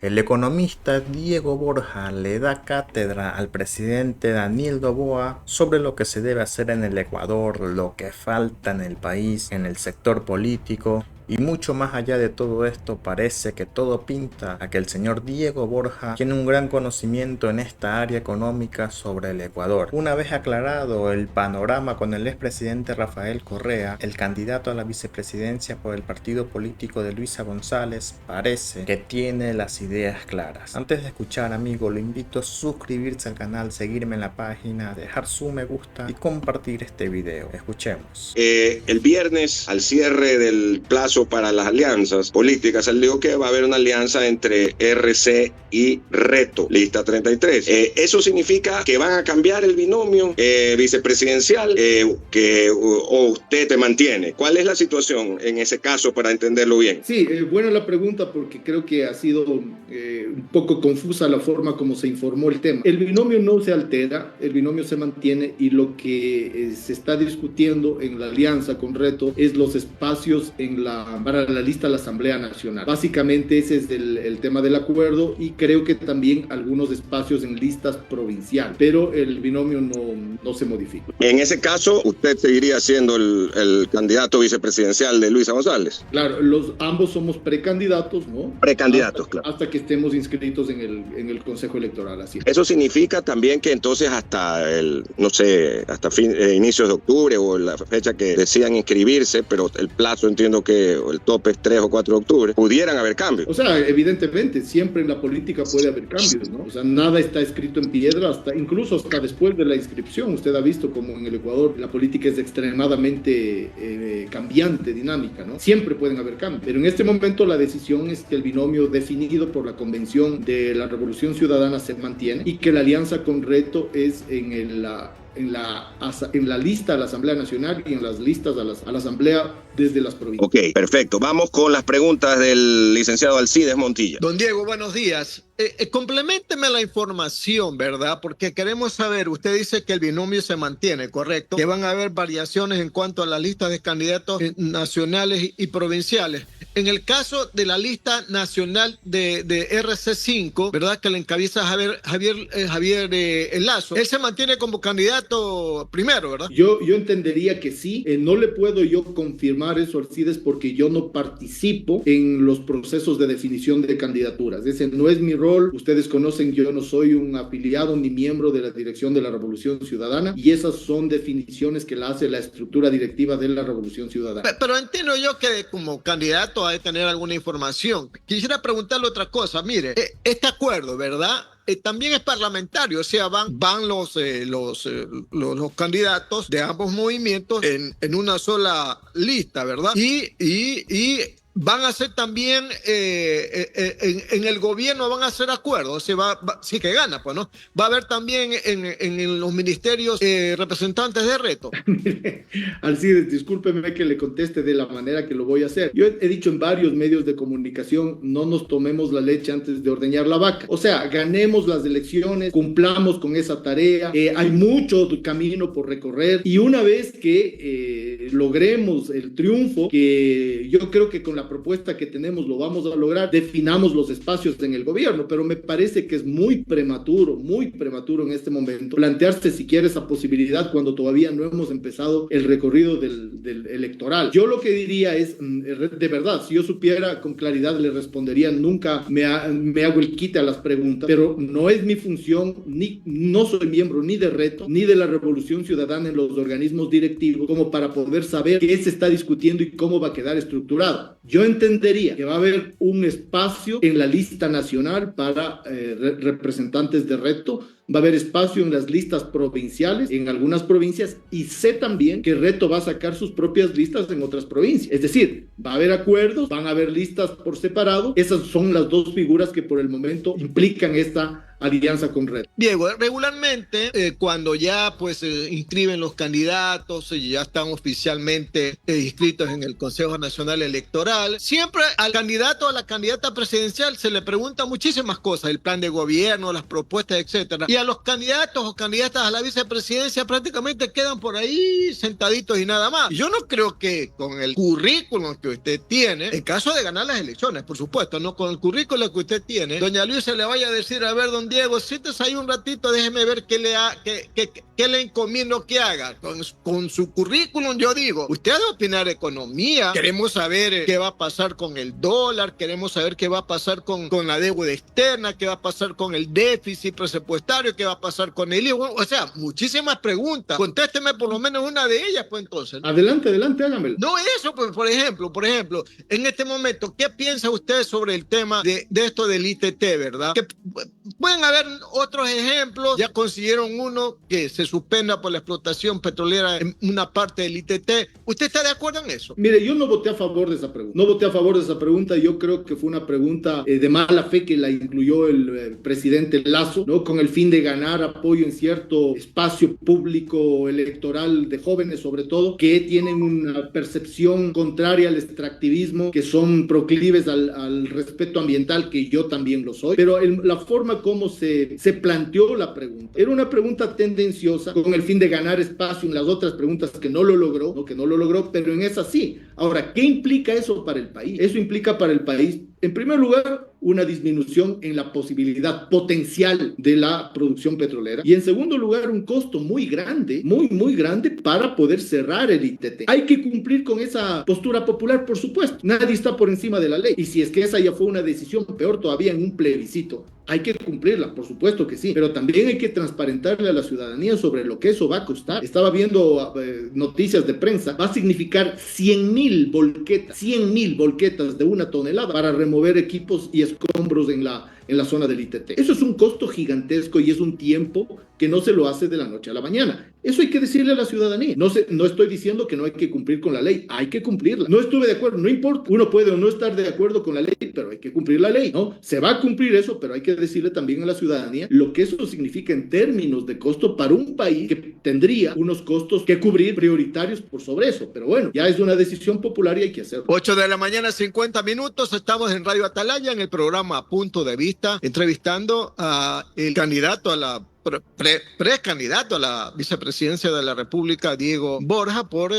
El economista Diego Borja le da cátedra al presidente Daniel Noboa sobre lo que se debe hacer en el Ecuador, lo que falta en el país, en el sector político. Y mucho más allá de todo esto, parece que todo pinta a que el señor Diego Borja tiene un gran conocimiento en esta área económica sobre el Ecuador. Una vez aclarado el panorama con el expresidente Rafael Correa, el candidato a la vicepresidencia por el partido político de Luisa González parece que tiene las ideas claras. Antes de escuchar, amigo, lo invito a suscribirse al canal, seguirme en la página, dejar su me gusta y compartir este video. Escuchemos. El viernes, al cierre del plazo para las alianzas políticas, él dijo que va a haber una alianza entre RC y Reto, lista 33. Eso significa que van a cambiar el binomio vicepresidencial o usted te mantiene. ¿Cuál es la situación en ese caso para entenderlo bien? Sí, buena la pregunta porque creo que ha sido un poco confusa la forma como se informó el tema. El binomio no se altera, el binomio se mantiene y lo que se está discutiendo en la alianza con Reto es los espacios para la lista de la Asamblea Nacional. Básicamente ese es el tema del acuerdo y creo que también algunos espacios en listas provinciales, pero el binomio no se modifica. En ese caso, ¿usted seguiría siendo el candidato vicepresidencial de Luisa González? Claro, ambos somos precandidatos, ¿no? Precandidatos, claro. Hasta que estemos inscritos en el Consejo Electoral, así. Eso significa también que entonces hasta inicios de octubre o la fecha que decían inscribirse, pero el plazo entiendo que el tope es 3 o 4 de octubre, pudieran haber cambios. O sea, evidentemente, siempre en la política puede haber cambios, ¿no? O sea, nada está escrito en piedra, incluso hasta después de la inscripción. Usted ha visto como en el Ecuador la política es extremadamente cambiante, dinámica, ¿no? Siempre pueden haber cambios. Pero en este momento la decisión es que el binomio definido por la Convención de la Revolución Ciudadana se mantiene y que la alianza con Reto es en la lista a la Asamblea Nacional y en las listas a la Asamblea desde las provincias. Ok, perfecto. Vamos con las preguntas del licenciado Alcides Montilla. Don Diego, buenos días. Compleménteme la información, ¿verdad? Porque queremos saber, usted dice que el binomio se mantiene, ¿correcto? Que van a haber variaciones en cuanto a la lista de candidatos nacionales y provinciales. En el caso de la lista nacional de RC5, ¿verdad? Que le encabeza Javier Lazo, él se mantiene como candidato primero, ¿verdad? Yo entendería que sí. No le puedo yo confirmar eso, Alcides, porque yo no participo en los procesos de definición de candidaturas. Ese no es mi rol. Ustedes conocen, yo no soy un afiliado ni miembro de la dirección de la Revolución Ciudadana y esas son definiciones que la hace la estructura directiva de la Revolución Ciudadana. Pero entiendo yo que como candidato ha de tener alguna información. Quisiera preguntarle otra cosa. Mire, este acuerdo, ¿verdad? También es parlamentario, o sea, van los candidatos de ambos movimientos en una sola lista, ¿verdad? Y van a hacer también, en el gobierno van a hacer acuerdos, o sea, sí que gana, pues, ¿no? Va a haber también en los ministerios representantes de Reto. Alcides, discúlpeme que le conteste de la manera que lo voy a hacer. Yo he dicho en varios medios de comunicación, no nos tomemos la leche antes de ordeñar la vaca. O sea, ganemos las elecciones, cumplamos con esa tarea, hay mucho camino por recorrer y una vez que logremos el triunfo, que yo creo que con la propuesta que tenemos lo vamos a lograr, definamos los espacios en el gobierno, pero me parece que es muy prematuro en este momento plantearse siquiera esa posibilidad cuando todavía no hemos empezado el recorrido del electoral. Yo lo que diría es, de verdad, si yo supiera con claridad le respondería, nunca me hago el quite a las preguntas, pero no es mi función, no soy miembro ni de Reto, ni de la Revolución Ciudadana en los organismos directivos, como para poder saber qué se está discutiendo y cómo va a quedar estructurado. Yo entendería que va a haber un espacio en la lista nacional para representantes de Reto, va a haber espacio en las listas provinciales, en algunas provincias, y sé también que Reto va a sacar sus propias listas en otras provincias. Es decir, va a haber acuerdos, van a haber listas por separado. Esas son las dos figuras que por el momento implican esta alianza con Reto. Diego, regularmente cuando ya inscriben los candidatos y ya están oficialmente inscritos en el Consejo Nacional Electoral, siempre al candidato o a la candidata presidencial se le pregunta muchísimas cosas, el plan de gobierno, las propuestas, etcétera. Y y a los candidatos o candidatas a la vicepresidencia prácticamente quedan por ahí sentaditos y nada más. Yo no creo que con el currículum que usted tiene, en caso de ganar las elecciones, por supuesto, no con el currículum que usted tiene, doña Luisa le vaya a decir, a ver, don Diego, siéntese ahí un ratito, déjeme ver qué le encomiendo que haga. Con su currículum, yo digo, usted ha de opinar economía, queremos saber qué va a pasar con el dólar, queremos saber qué va a pasar con la deuda externa, qué va a pasar con el déficit presupuestario, qué va a pasar con el IVA, o sea, muchísimas preguntas. Contésteme por lo menos una de ellas, pues entonces. Adelante, hágamelo. No eso, pues, por ejemplo, en este momento, ¿qué piensa usted sobre el tema de esto del ITT, verdad? Que pueden haber otros ejemplos, ya consiguieron uno que se suspenda por la explotación petrolera en una parte del ITT. ¿Usted está de acuerdo en eso? Mire, yo no voté a favor de esa pregunta. No voté a favor de esa pregunta. Yo creo que fue una pregunta de mala fe que la incluyó el presidente Lasso, ¿no? Con el fin de ganar apoyo en cierto espacio público electoral de jóvenes, sobre todo, que tienen una percepción contraria al extractivismo, que son proclives al respeto ambiental, que yo también lo soy. Pero la forma como se planteó la pregunta era una pregunta tendenciosa con el fin de ganar espacio en las otras preguntas que no lo logró, ¿no? Que no lo logró, pero en esa sí. Ahora, ¿qué implica eso para el país? Eso implica para el país, en primer lugar, una disminución en la posibilidad potencial de la producción petrolera y en segundo lugar, un costo muy grande, muy grande para poder cerrar el ITT. Hay que cumplir con esa postura popular, por supuesto. Nadie está por encima de la ley y si es que esa ya fue una decisión, peor todavía en un plebiscito, hay que cumplirla, por supuesto que sí, pero también hay que transparentarle a la ciudadanía sobre lo que eso va a costar. Estaba viendo noticias de prensa, va a significar 100,000 volquetas de 1 tonelada para remover equipos y escombros en la zona del ITT. Eso es un costo gigantesco y es un tiempo que no se lo hace de la noche a la mañana. Eso hay que decirle a la ciudadanía. No estoy diciendo que no hay que cumplir con la ley, hay que cumplirla. No estuve de acuerdo, no importa. Uno puede o no estar de acuerdo con la ley, pero hay que cumplir la ley, ¿no? Se va a cumplir eso, pero hay que decirle también a la ciudadanía lo que eso significa en términos de costo para un país que tendría unos costos que cubrir prioritarios por sobre eso. Pero bueno, ya es una decisión popular y hay que hacerlo. 8 de la mañana, 50 minutos. Estamos en Radio Atalaya en el programa Punto de Vista, entrevistando a el candidato a la precandidato a la vicepresidencia de la República, Diego Borja, por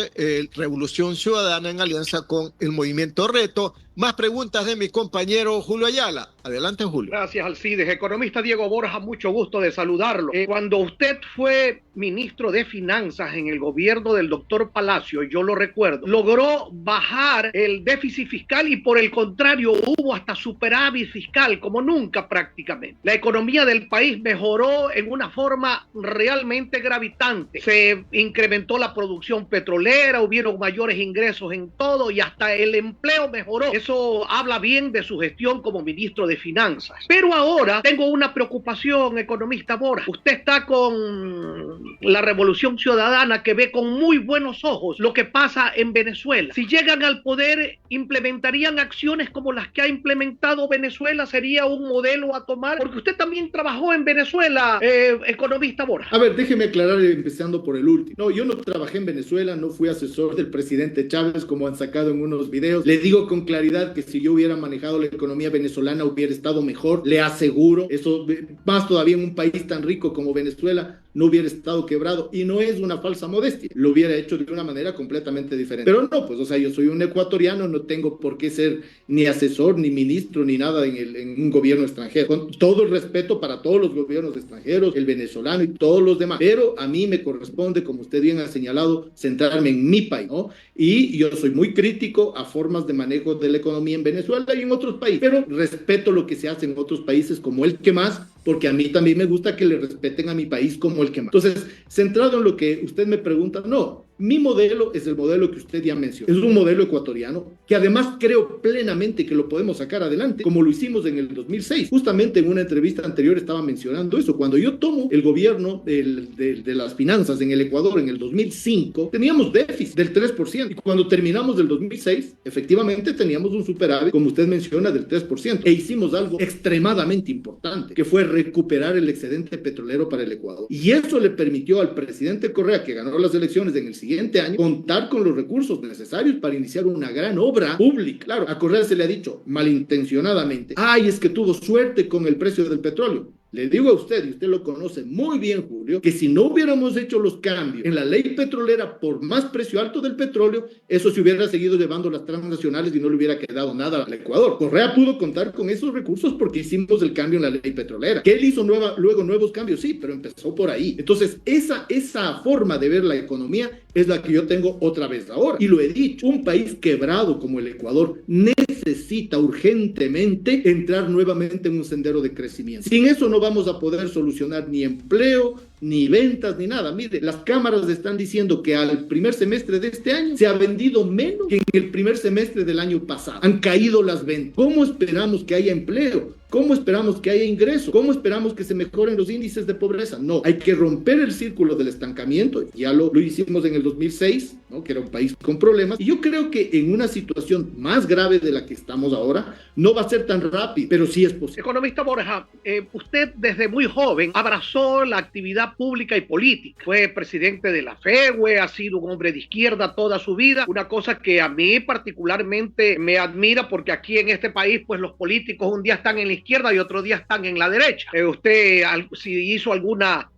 Revolución Ciudadana en alianza con el Movimiento Reto. Más preguntas de mi compañero Julio Ayala. Adelante, Julio. Gracias, Alcides. Economista Diego Borja, mucho gusto de saludarlo. Cuando usted fue ministro de Finanzas en el gobierno del doctor Palacio, yo lo recuerdo, logró bajar el déficit fiscal y por el contrario hubo hasta superávit fiscal como nunca prácticamente. La economía del país mejoró en una forma realmente gravitante. Se incrementó la producción petrolera, hubieron mayores ingresos en todo y hasta el empleo mejoró. Eso habla bien de su gestión como ministro de Finanzas. Pero ahora tengo una preocupación, economista Borja. Usted está con la Revolución Ciudadana que ve con muy buenos ojos lo que pasa en Venezuela. Si llegan al poder, implementarían acciones como las que ha implementado Venezuela. ¿Sería un modelo a tomar? Porque usted también trabajó en Venezuela, economista Borja. A ver, déjeme aclarar empezando por el último. No, yo no trabajé en Venezuela, no fui asesor del presidente Chávez como han sacado en unos videos. Le digo con claridad que si yo hubiera manejado la economía venezolana hubiera estado mejor, le aseguro. Eso, más todavía en un país tan rico como Venezuela, no hubiera estado quebrado y no es una falsa modestia, lo hubiera hecho de una manera completamente diferente. Pero no, pues, o sea, yo soy un ecuatoriano, no tengo por qué ser ni asesor, ni ministro, ni nada en un gobierno extranjero. Con todo el respeto para todos los gobiernos extranjeros, el venezolano y todos los demás. Pero a mí me corresponde, como usted bien ha señalado, centrarme en mi país, ¿no? Y yo soy muy crítico a formas de manejo de la economía en Venezuela y en otros países, pero respeto lo que se hace en otros países como el que más, porque a mí también me gusta que le respeten a mi país como el que más. Entonces, centrado en lo que usted me pregunta, no, mi modelo es el modelo que usted ya mencionó. Es un modelo ecuatoriano que además creo plenamente que lo podemos sacar adelante, como lo hicimos en el 2006. Justamente en una entrevista anterior estaba mencionando eso. Cuando yo tomo el gobierno de las finanzas en el Ecuador en el 2005, teníamos déficit del 3%. Y cuando terminamos del 2006, efectivamente teníamos un superávit, como usted menciona, del 3%. E hicimos algo extremadamente importante, que fue recuperar el excedente petrolero para el Ecuador. Y eso le permitió al presidente Correa, que ganó las elecciones en el siguiente año, contar con los recursos necesarios para iniciar una gran obra pública. Claro, a Correa se le ha dicho malintencionadamente, ay, es que tuvo suerte con el precio del petróleo. Le digo a usted, y usted lo conoce muy bien, Julio, que si no hubiéramos hecho los cambios en la ley petrolera por más precio alto del petróleo, eso se hubiera seguido llevando las transnacionales y no le hubiera quedado nada al Ecuador. Correa pudo contar con esos recursos porque hicimos el cambio en la ley petrolera. Que él hizo luego nuevos cambios, sí, pero empezó por ahí. Entonces, esa forma de ver la economía es la que yo tengo otra vez ahora. Y lo he dicho, un país quebrado como el Ecuador necesita urgentemente entrar nuevamente en un sendero de crecimiento. Sin eso no vamos a poder solucionar ni empleo, ni ventas, ni nada. Mire, las cámaras están diciendo que al primer semestre de este año se ha vendido menos que en el primer semestre del año pasado. Han caído las ventas. ¿Cómo esperamos que haya empleo? ¿Cómo esperamos que haya ingreso? ¿Cómo esperamos que se mejoren los índices de pobreza? No, hay que romper el círculo del estancamiento. Ya lo hicimos en el 2006, ¿no? Que era un país con problemas. Y yo creo que en una situación más grave de la que estamos ahora, no va a ser tan rápido, pero sí es posible. Economista Borja, usted desde muy joven abrazó la actividad pública y política. Fue presidente de la FEWE, ha sido un hombre de izquierda toda su vida. Una cosa que a mí particularmente me admira, porque aquí en este país, pues los políticos un día están en la izquierda y otro día están en la derecha. Usted, si hizo alguna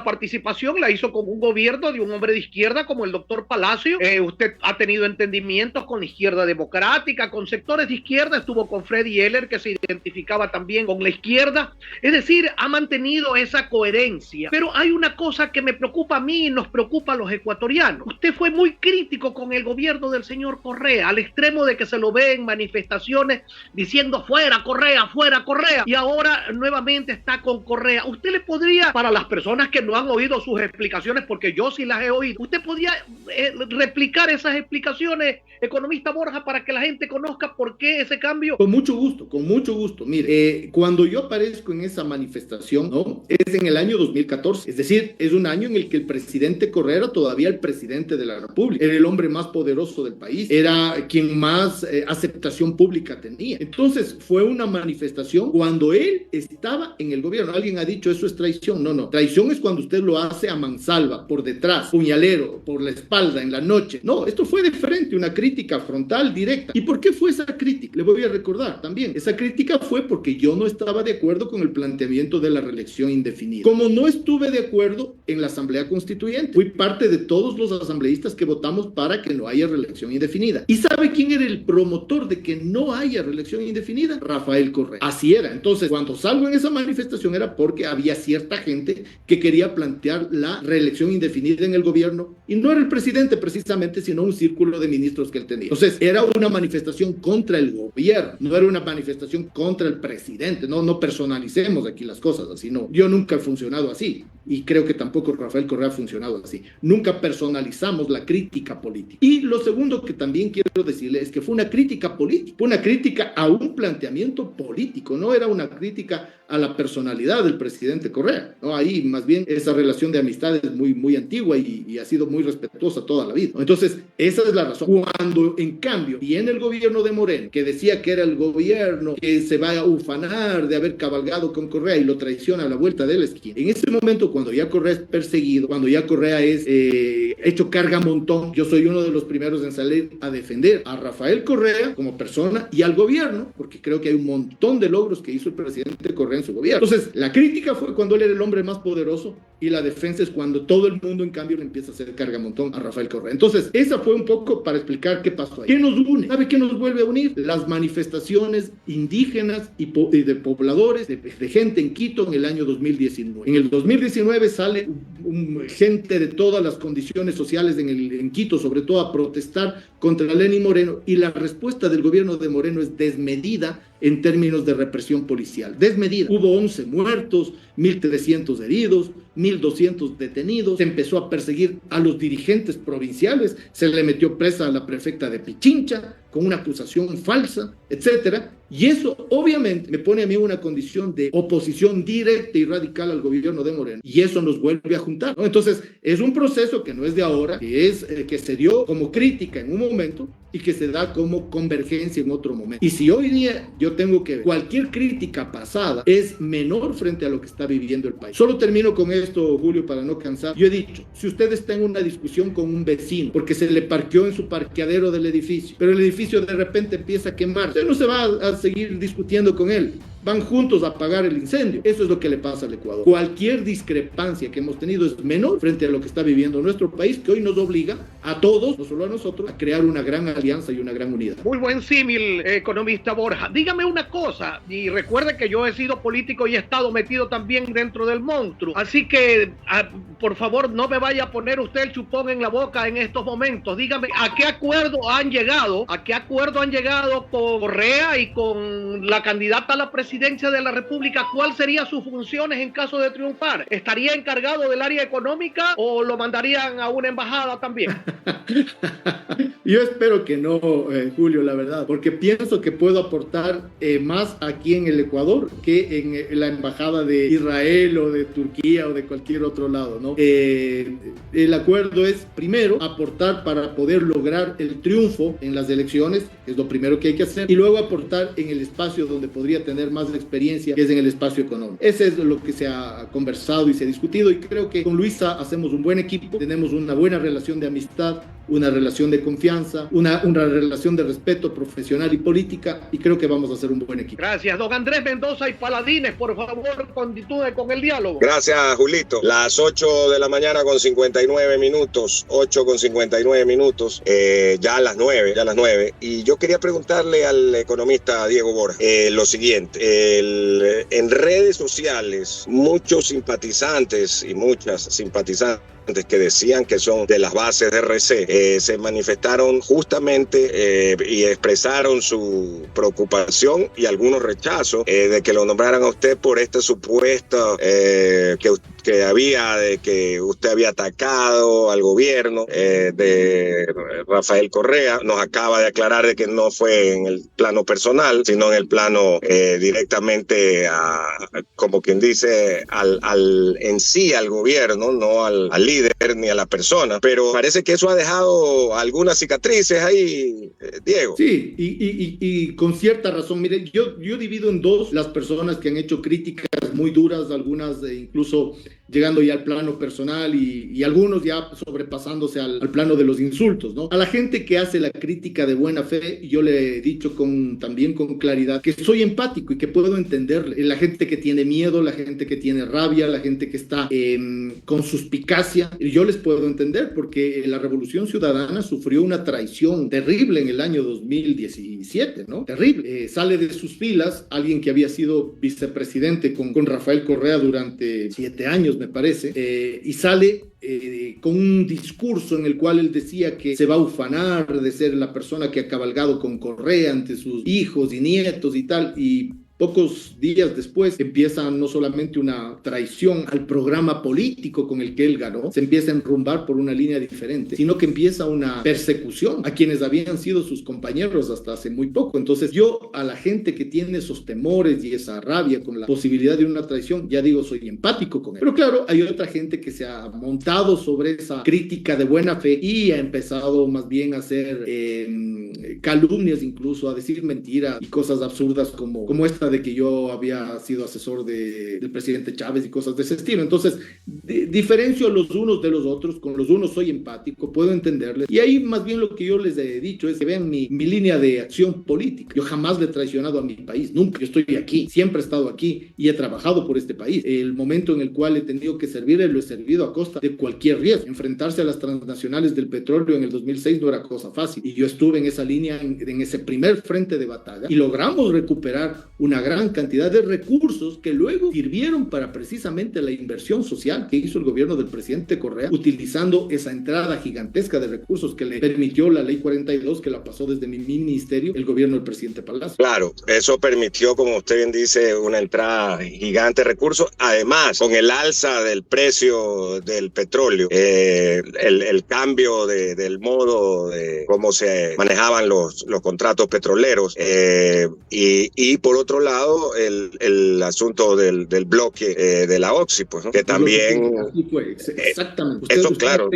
participación, la hizo con un gobierno de un hombre de izquierda como el doctor Palacio. Usted ha tenido entendimientos con la izquierda democrática, con sectores de izquierda, estuvo con Freddy Heller, que se identificaba también con la izquierda. Es decir, ha mantenido esa coherencia. Pero hay una cosa que me preocupa a mí y nos preocupa a los ecuatorianos. Usted fue muy crítico con el gobierno del señor Correa, al extremo de que se lo ve en manifestaciones diciendo fuera Correa, fuera Correa, y ahora nuevamente está con Correa. Usted le podría, para las personas que no han oído sus explicaciones, porque yo sí las he oído, usted podría replicar esas explicaciones, economista Borja, para que la gente conozca por qué ese cambio. Con mucho gusto, con mucho gusto. Mire, cuando yo aparezco en esa manifestación, ¿no? Es en el año 2014, es decir, es un año en el que el presidente Correa era todavía el presidente de la República, era el hombre más poderoso del país, era quien más aceptación pública tenía. Entonces, fue una manifestación cuando él estaba en el gobierno. Alguien ha dicho eso es traición. No, traición es cuando usted lo hace a mansalva, por detrás, puñalero, por la espalda, en la noche. No, esto fue de frente, una crítica frontal, directa. ¿Y por qué fue esa crítica? Le voy a recordar también. Esa crítica fue porque yo no estaba de acuerdo con el planteamiento de la reelección indefinida. Como no estuve de acuerdo en la Asamblea Constituyente, fui parte de todos los asambleístas que votamos para que no haya reelección indefinida. ¿Y sabe quién era el promotor de que no haya reelección indefinida? Rafael Correa. Así era. Entonces, cuando salgo en esa manifestación era porque había cierta gente que quería plantear la reelección indefinida en el gobierno, y no era el presidente precisamente, sino un círculo de ministros que él tenía. Entonces, era una manifestación contra el gobierno, no era una manifestación contra el presidente. No personalicemos aquí las cosas así, no. Yo nunca he funcionado así, y creo que tampoco Rafael Correa ha funcionado así. Nunca personalizamos la crítica política. Y lo segundo que también quiero decirle es que fue una crítica política, fue una crítica a un planteamiento político, no era una crítica a la personalidad del presidente Correa, ¿no? Ahí más bien esa relación de amistad es muy antigua y ha sido muy respetuosa toda la vida, ¿no? Entonces, esa es la razón. Cuando, en cambio, viene el gobierno de Moreno, que decía que era el gobierno que se va a ufanar de haber cabalgado con Correa y lo traiciona a la vuelta de la esquina, en ese momento, cuando ya Correa es perseguido, cuando ya Correa es hecho carga montón, yo soy uno de los primeros en salir a defender a Rafael Correa como persona y al gobierno, porque creo que hay un montón de logros que hizo el presidente Correa en su gobierno. Entonces, la crítica fue cuando él era el hombre más poderoso, y la defensa es cuando todo el mundo, en cambio, le empieza a hacer cargamontón a Rafael Correa. Entonces, esa fue un poco para explicar qué pasó ahí. ¿Qué nos une? ¿Sabe qué nos vuelve a unir? Las manifestaciones indígenas y de pobladores, de gente en Quito en el año 2019. En el 2019 sale gente de todas las condiciones sociales en Quito, sobre todo a protestar contra Lenín Moreno, y la respuesta del gobierno de Moreno es desmedida en términos de represión policial. Desmedida. Hubo 11 muertos, 1.300 heridos, 1.200 detenidos, se empezó a perseguir a los dirigentes provinciales, se le metió presa a la prefecta de Pichincha con una acusación falsa, etcétera. Y eso obviamente me pone a mí en una condición de oposición directa y radical al gobierno de Moreno, y eso nos vuelve a juntar, ¿no? Entonces, es un proceso que no es de ahora, que se dio como crítica en un momento y que se da como convergencia en otro momento. Y si hoy día yo tengo que ver, cualquier crítica pasada es menor frente a lo que está viviendo el país. Solo termino con esto, Julio, para no cansar. Yo he dicho, si usted está en una discusión con un vecino porque se le parqueó en su parqueadero del edificio, pero el edificio de repente empieza a quemar, usted no se va a seguir discutiendo con él. van juntos a apagar el incendio. Eso es lo que le pasa al Ecuador. Cualquier discrepancia que hemos tenido es menor frente a lo que está viviendo nuestro país, que hoy nos obliga a todos, no solo a nosotros, a crear una gran alianza y una gran unidad. Muy buen símil, economista Borja. Dígame una cosa, y recuerde que yo he sido político y he estado metido también dentro del monstruo, así que por favor no me vaya a poner usted el chupón en la boca en estos momentos. Dígame, ¿a qué acuerdo han llegado? ¿A qué acuerdo han llegado con Correa y con la candidata a la presidencia de la República? ¿Cuál serían sus funciones en caso de triunfar? ¿Estaría encargado del área económica o lo mandarían a una embajada también? Yo espero que no, Julio, la verdad, porque pienso que puedo aportar más aquí en el Ecuador que en la embajada de Israel o de Turquía o de cualquier otro lado, ¿no? El acuerdo es, primero, aportar para poder lograr el triunfo en las elecciones, es lo primero que hay que hacer, y luego aportar en el espacio donde podría tener más experiencia, que es en el espacio económico. Ese es lo que se ha conversado y se ha discutido, y creo que con Luisa hacemos un buen equipo, tenemos una buena relación de amistad, una relación de confianza, una relación de respeto profesional y política, y creo que vamos a hacer un buen equipo. Gracias, don Andrés Mendoza y Paladines, por favor, continúe con el diálogo. Gracias, Julito. Las 8 de la mañana con 59 minutos, 8 con 59 minutos, ya a las 9, y yo quería preguntarle al economista Diego Borja lo siguiente. En redes sociales, muchos simpatizantes y muchas simpatizantes que decían que son de las bases de RC, se manifestaron justamente y expresaron su preocupación y algunos rechazos de que lo nombraran a usted por esta supuesta que había de que usted había atacado al gobierno de Rafael Correa. Nos acaba de aclarar de que no fue en el plano personal, sino en el plano directamente como quien dice en sí al gobierno, no al líder ni a la persona, pero parece que eso ha dejado algunas cicatrices ahí, Diego. Sí, y con cierta razón. Mire, yo divido en dos las personas que han hecho críticas muy duras, algunas incluso llegando ya al plano personal y algunos ya sobrepasándose al plano de los insultos, ¿no? A la gente que hace la crítica de buena fe, yo le he dicho también con claridad que soy empático y que puedo entenderle. La gente que tiene miedo, la gente que tiene rabia, la gente que está con suspicacia, yo les puedo entender porque la Revolución Ciudadana sufrió una traición terrible en el año 2017, ¿no? Terrible. Sale de sus filas alguien que había sido vicepresidente con Rafael Correa durante 7 años, me parece, y sale con un discurso en el cual él decía que se va a ufanar de ser la persona que ha cabalgado con Correa ante sus hijos y nietos y tal, y pocos días después empieza no solamente una traición al programa político con el que él ganó, se empieza a enrumbar por una línea diferente, sino que empieza una persecución a quienes habían sido sus compañeros hasta hace muy poco. Entonces yo a la gente que tiene esos temores y esa rabia con la posibilidad de una traición, ya digo, soy empático con él. Pero claro, hay otra gente que se ha montado sobre esa crítica de buena fe y ha empezado más bien a hacer calumnias, incluso a decir mentiras y cosas absurdas como esta de que yo había sido asesor del presidente Chávez y cosas de ese estilo. Entonces, diferencio los unos de los otros. Con los unos soy empático, puedo entenderles. Y ahí más bien lo que yo les he dicho es que vean mi línea de acción política. Yo jamás le he traicionado a mi país, nunca. Yo estoy aquí, siempre he estado aquí y he trabajado por este país. El momento en el cual he tenido que servirle, lo he servido a costa de cualquier riesgo. Enfrentarse a las transnacionales del petróleo en el 2006 no era cosa fácil. Y yo estuve en esa línea, en ese primer frente de batalla, y logramos recuperar una gran cantidad de recursos que luego sirvieron para precisamente la inversión social que hizo el gobierno del presidente Correa, utilizando esa entrada gigantesca de recursos que le permitió la ley 42, que la pasó desde mi ministerio el gobierno del presidente Palacio. Claro, eso permitió, como usted bien dice, una entrada gigante de recursos. Además, con el alza del precio del petróleo, el cambio del modo de cómo se manejaban los contratos petroleros, y por otro lado el asunto del bloque de la Oxy, pues, ¿no? Que también así fue, exactamente. Eso, claro,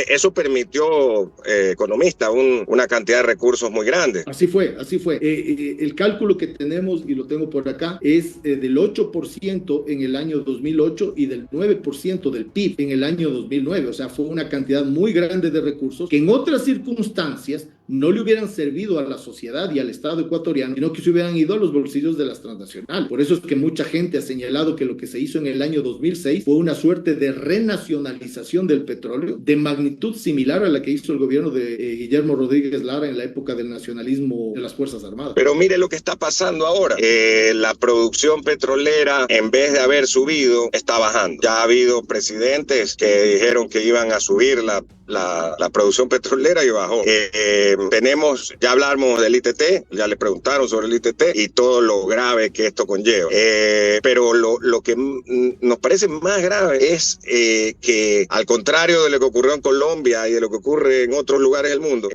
eso permitió, economista, una cantidad de recursos muy grande. Así fue. El cálculo que tenemos, y lo tengo por acá, es del 8% en el año 2008 y del 9% del PIB en el año 2009. O sea, fue una cantidad muy grande de recursos que en otras circunstancias no le hubieran servido a la sociedad y al Estado ecuatoriano, sino que se hubieran ido a los bolsillos de las transnacionales. Por eso es que mucha gente ha señalado que lo que se hizo en el año 2006 fue una suerte de renacionalización del petróleo de magnitud similar a la que hizo el gobierno de Guillermo Rodríguez Lara en la época del nacionalismo de las Fuerzas Armadas. Pero mire lo que está pasando ahora. La producción petrolera, en vez de haber subido, está bajando. Ya ha habido presidentes que dijeron que iban a subir la producción petrolera y bajó. Ya hablamos del ITT, ya le preguntaron sobre el ITT y todo lo grave que esto conlleva. Pero lo que nos parece más grave es que, al contrario de lo que ocurrió en Colombia y de lo que ocurre en otros lugares del mundo,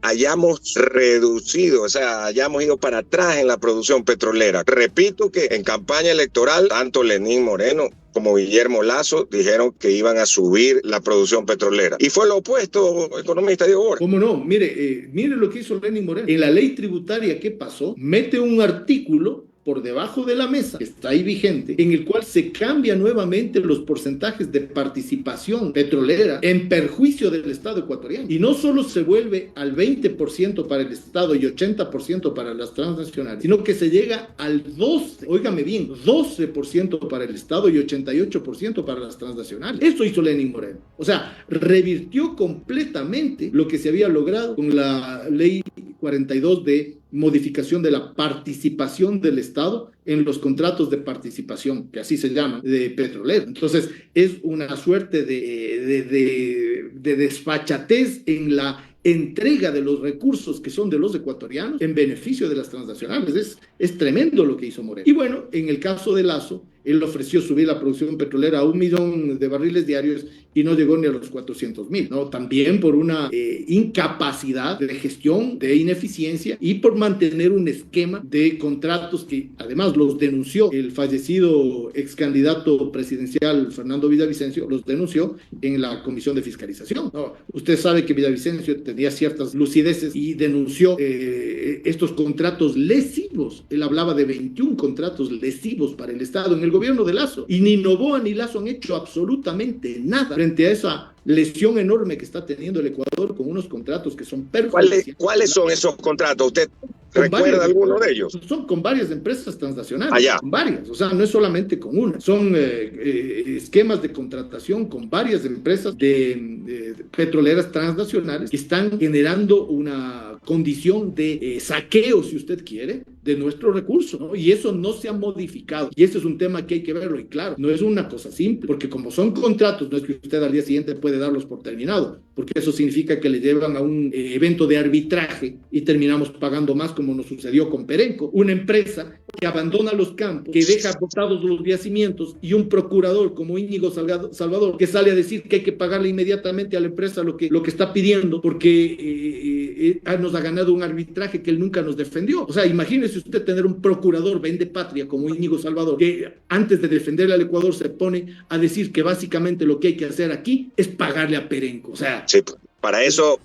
hayamos reducido, o sea, hayamos ido para atrás en la producción petrolera. Repito que en campaña electoral, tanto Lenín Moreno como Guillermo Lasso dijeron que iban a subir la producción petrolera. Y fue lo opuesto, economista Diego Borja. ¿Cómo no? Mire lo que hizo Lenín Moreno. En la ley tributaria, ¿qué pasó? Mete un artículo por debajo de la mesa, que está ahí vigente, en el cual se cambia nuevamente los porcentajes de participación petrolera en perjuicio del Estado ecuatoriano. Y no solo se vuelve al 20% para el Estado y 80% para las transnacionales, sino que se llega al 12% para el Estado y 88% para las transnacionales. Eso hizo Lenín Moreno. O sea, revirtió completamente lo que se había logrado con la ley 42 de modificación de la participación del Estado en los contratos de participación, que así se llaman, de petrolero. Entonces, es una suerte de desfachatez en la entrega de los recursos que son de los ecuatorianos en beneficio de las transnacionales. Es tremendo lo que hizo Moreno. Y bueno, en el caso de Lasso, él ofreció subir la producción petrolera a 1 millón de barriles diarios y no llegó ni a los 400,000, ¿no? También por una incapacidad de gestión, de ineficiencia y por mantener un esquema de contratos que además los denunció el fallecido ex candidato presidencial Fernando Villavicencio, los denunció en la Comisión de Fiscalización, ¿no? Usted sabe que Villavicencio tenía ciertas lucideces y denunció estos contratos lesivos. Él hablaba de 21 contratos lesivos para el Estado en el gobierno de Lasso, y ni Noboa ni Lasso han hecho absolutamente nada frente a esa lesión enorme que está teniendo el Ecuador con unos contratos que son perjudiciales. ¿Cuáles son esos contratos? ¿Usted recuerda alguno de ellos? Son con varias empresas transnacionales. Allá. Con varias, o sea, no es solamente con una. Son esquemas de contratación con varias empresas de petroleras transnacionales que están generando una condición de saqueo, si usted quiere, de nuestro recurso, ¿no? Y eso no se ha modificado. Y ese es un tema que hay que verlo. Y claro, no es una cosa simple, porque como son contratos, no es que usted al día siguiente puede darlos por terminado, porque eso significa que le llevan a un evento de arbitraje y terminamos pagando más, como nos sucedió con Perenco, una empresa que abandona los campos, que deja botados los yacimientos, y un procurador como Íñigo Salvador que sale a decir que hay que pagarle inmediatamente a la empresa lo que está pidiendo, porque nos ha ganado un arbitraje que él nunca nos defendió. O sea, imagínese usted tener un procurador vende patria como Íñigo Salvador, que antes de defenderle al Ecuador se pone a decir que básicamente lo que hay que hacer aquí es pagarle a Perenco. O sea, sí, para eso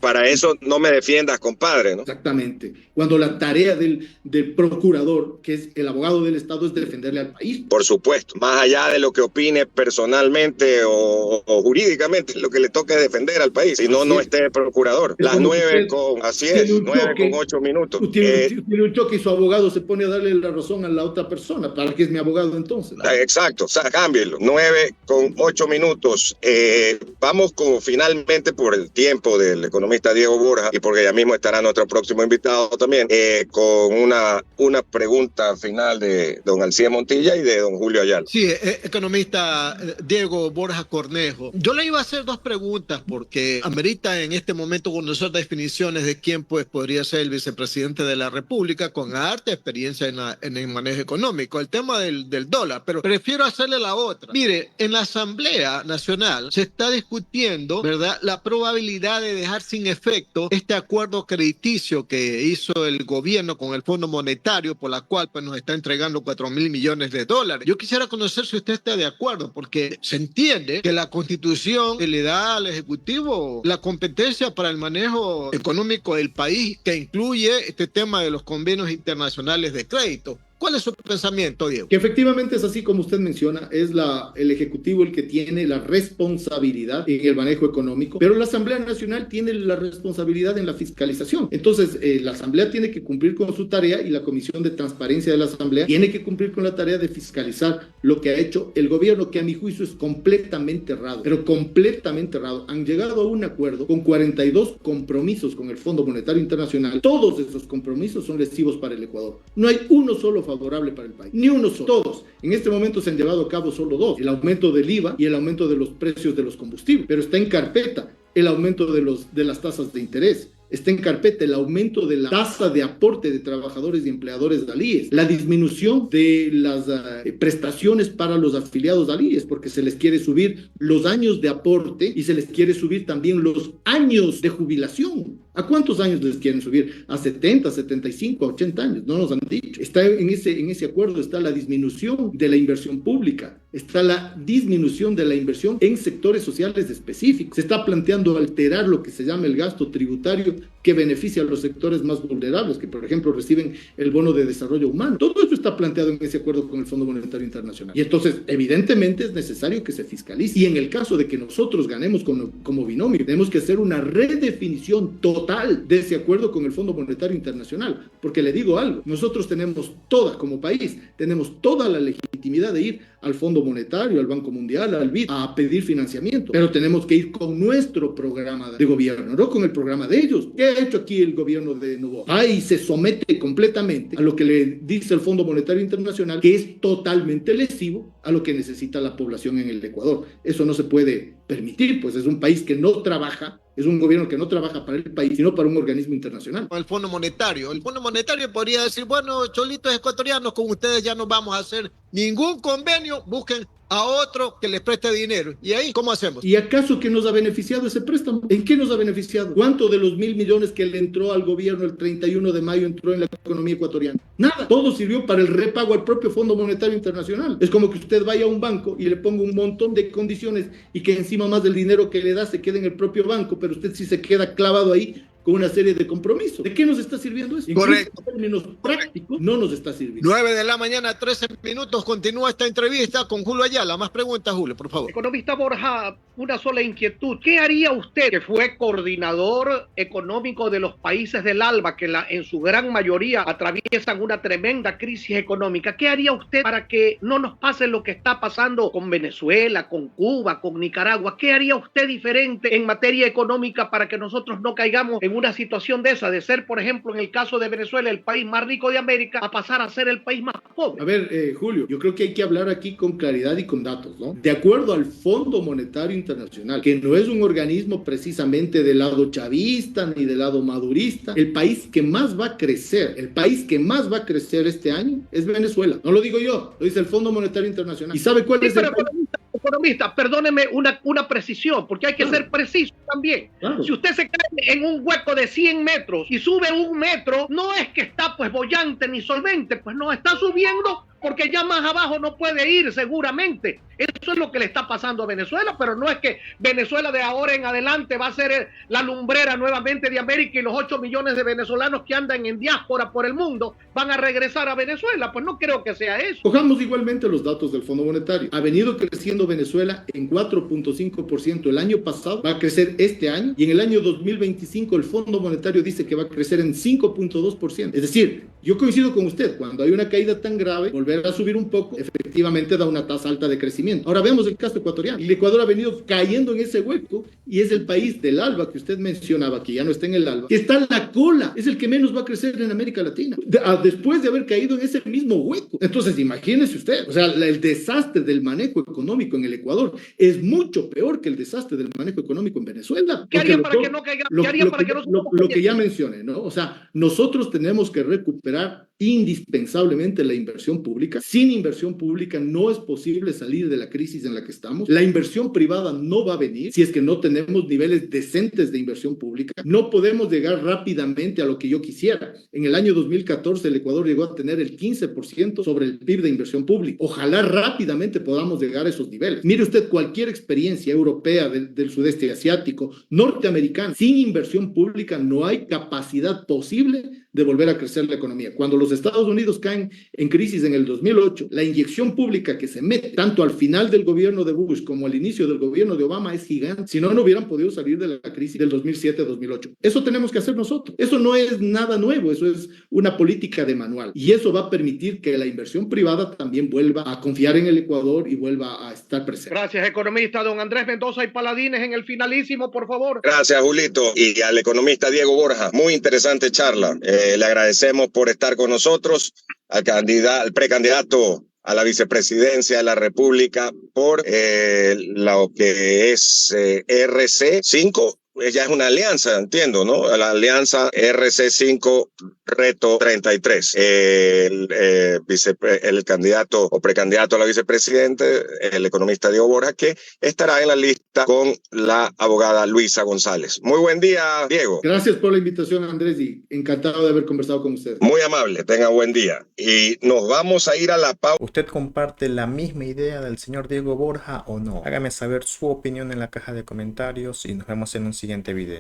no me defiendas, compadre, ¿no? Exactamente. Cuando la tarea del procurador, que es el abogado del Estado, es defenderle al país. Por supuesto. Más allá de lo que opine personalmente o jurídicamente, lo que le toca es defender al país. Si no, no esté el procurador. Las 9:08. Tiene un choque y su abogado se pone a darle la razón a la otra persona. ¿Para qué es mi abogado entonces? Exacto. O sea, cámbienlo. 9:08. Vamos finalmente por el tiempo del economista Diego Borja, y porque ya mismo estará nuestro próximo invitado también, con una pregunta final de don Alcides Montilla y de don Julio Ayala. Sí, economista Diego Borja Cornejo. Yo le iba a hacer dos preguntas porque amerita en este momento conocer definiciones de quién pues podría ser el vicepresidente de la República con harta experiencia en el manejo económico. El tema del dólar, pero prefiero hacerle la otra. Mire, en la Asamblea Nacional se está discutiendo, ¿verdad?, la probabilidad de dejar sin efecto este acuerdo crediticio que hizo el gobierno con el Fondo Monetario, por la cual pues nos está entregando 4,000 millones de dólares. Yo quisiera conocer si usted está de acuerdo, porque se entiende que la Constitución le da al Ejecutivo la competencia para el manejo económico del país, que incluye este tema de los convenios internacionales de crédito. ¿Cuál es su pensamiento, Diego? Que efectivamente es así como usted menciona, es el Ejecutivo el que tiene la responsabilidad en el manejo económico, pero la Asamblea Nacional tiene la responsabilidad en la fiscalización. Entonces, la Asamblea tiene que cumplir con su tarea y la Comisión de Transparencia de la Asamblea tiene que cumplir con la tarea de fiscalizar lo que ha hecho el gobierno, que a mi juicio es completamente errado, pero completamente errado. Han llegado a un acuerdo con 42 compromisos con el Fondo Monetario Internacional. Todos esos compromisos son lesivos para el Ecuador. No hay uno solo favorable para el país, ni uno solo. Todos. En este momento se han llevado a cabo solo dos: el aumento del IVA y el aumento de los precios de los combustibles. Pero está en carpeta el aumento de las tasas de interés. Está en carpeta el aumento de la tasa de aporte de trabajadores y empleadores de IES, la disminución de las prestaciones para los afiliados de IES, porque se les quiere subir los años de aporte y se les quiere subir también los años de jubilación. ¿A cuántos años les quieren subir? ¿A 70, 75, a 80 años? No nos han dicho. Está en ese acuerdo está la disminución de la inversión pública, está la disminución de la inversión en sectores sociales específicos. Se está planteando alterar lo que se llama el gasto tributario que beneficia a los sectores más vulnerables, que por ejemplo reciben el bono de desarrollo humano. Todo eso está planteado en ese acuerdo con el Fondo Monetario Internacional. Y entonces, evidentemente, es necesario que se fiscalice. Y en el caso de que nosotros ganemos como binomio, tenemos que hacer una redefinición total de ese acuerdo con el Fondo Monetario Internacional. Porque le digo algo, nosotros tenemos como país, tenemos toda la legitimidad de ir al Fondo Monetario, al Banco Mundial, al BID, a pedir financiamiento, pero tenemos que ir con nuestro programa de gobierno, no con el programa de ellos. ¿Qué ha hecho aquí el gobierno de Noboa? Y se somete completamente a lo que le dice el Fondo Monetario Internacional, que es totalmente lesivo a lo que necesita la población en el Ecuador. Eso no se puede permitir, pues es un país que no trabaja, es un gobierno que no trabaja para el país, sino para un organismo internacional. El Fondo Monetario podría decir, bueno, cholitos ecuatorianos, con ustedes ya no vamos a hacer ningún convenio, busquen a otro que les preste dinero. ¿Y ahí cómo hacemos? ¿Y acaso qué nos ha beneficiado ese préstamo? ¿En qué nos ha beneficiado? ¿Cuánto de los 1.000 millones que le entró al gobierno el 31 de mayo entró en la economía ecuatoriana? Nada. Todo sirvió para el repago al propio Fondo Monetario Internacional. Es como que usted vaya a un banco y le ponga un montón de condiciones y que encima más del dinero que le da se quede en el propio banco, pero usted sí se queda clavado ahí con una serie de compromisos. ¿De qué nos está sirviendo eso? Correcto. En términos prácticos, no nos está sirviendo. 9:00 a.m, 13 minutos. Continúa esta entrevista con Julio Ayala. Más preguntas, Julio, por favor. Economista Borja, una sola inquietud. ¿Qué haría usted, que fue coordinador económico de los países del ALBA, que en su gran mayoría atraviesan una tremenda crisis económica? ¿Qué haría usted para que no nos pase lo que está pasando con Venezuela, con Cuba, con Nicaragua? ¿Qué haría usted diferente en materia económica para que nosotros no caigamos en una situación de esa, de ser, por ejemplo, en el caso de Venezuela, el país más rico de América, a pasar a ser el país más pobre? A ver, Julio, yo creo que hay que hablar aquí con claridad y con datos, ¿no? De acuerdo al Fondo Monetario Internacional, que no es un organismo precisamente del lado chavista ni del lado madurista, el país que más va a crecer, este año es Venezuela. No lo digo yo, lo dice el Fondo Monetario Internacional. ¿Y sabe cuál es el país? Economista, perdóneme una precisión, porque hay que ser preciso también. Claro. Si usted se cae en un hueco de 100 metros y sube 1 metro, no es que está pues boyante ni solvente, pues no, está subiendo porque ya más abajo no puede ir seguramente. Eso es lo que le está pasando a Venezuela, pero no es que Venezuela de ahora en adelante va a ser la lumbrera nuevamente de América y los 8 millones de venezolanos que andan en diáspora por el mundo van a regresar a Venezuela. Pues no creo que sea eso. Cojamos igualmente los datos del Fondo Monetario. Ha venido creciendo Venezuela en 4.5% el año pasado, va a crecer este año, y en el año 2025 el Fondo Monetario dice que va a crecer en 5.2%. Es decir, yo coincido con usted, cuando hay una caída tan grave, volver a subir un poco, efectivamente da una tasa alta de crecimiento. Ahora vemos el caso ecuatoriano. El Ecuador ha venido cayendo en ese hueco y es el país del ALBA que usted mencionaba, que ya no está en el ALBA, que está en la cola, es el que menos va a crecer en América Latina, después de haber caído en ese mismo hueco. Entonces, imagínese usted, o sea, el desastre del manejo económico en el Ecuador es mucho peor que el desastre del manejo económico en Venezuela. ¿Qué haría para que no caiga? ¿Qué haría para que no? Lo que ya mencioné, ¿no? O sea, nosotros tenemos que recuperar indispensablemente la inversión pública. Sin inversión pública no es posible salir de la crisis en la que estamos. La inversión privada no va a venir si es que no tenemos niveles decentes de inversión pública. No podemos llegar rápidamente a lo que yo quisiera. En el año 2014 el Ecuador llegó a tener el 15% sobre el PIB de inversión pública. Ojalá rápidamente podamos llegar a esos niveles. Mire usted cualquier experiencia europea del sudeste asiático, norteamericana, sin inversión pública no hay capacidad posible de volver a crecer la economía. Cuando los los Estados Unidos caen en crisis en el 2008, la inyección pública que se mete tanto al final del gobierno de Bush como al inicio del gobierno de Obama es gigante. Si no, no hubieran podido salir de la crisis del 2007-2008. Eso tenemos que hacer nosotros. Eso no es nada nuevo, eso es una política de manual. Y eso va a permitir que la inversión privada también vuelva a confiar en el Ecuador y vuelva a estar presente. Gracias, economista. Don Andrés Mendoza y Paladines en el finalísimo, por favor. Gracias, Julito. Y al economista Diego Borja. Muy interesante charla. Le agradecemos por estar con nosotros, al precandidato a la vicepresidencia de la República por lo que es RC5. Ya es una alianza, entiendo, ¿no? La alianza RC5 Reto 33. El candidato o precandidato a la vicepresidente, el economista Diego Borja, que estará en la lista con la abogada Luisa González. Muy buen día, Diego. Gracias por la invitación, Andrés, y encantado de haber conversado con ustedes. Muy amable, tenga buen día. Y nos vamos a ir a la pausa. ¿Usted comparte la misma idea del señor Diego Borja o no? Hágame saber su opinión en la caja de comentarios y nos vemos en un siguiente video.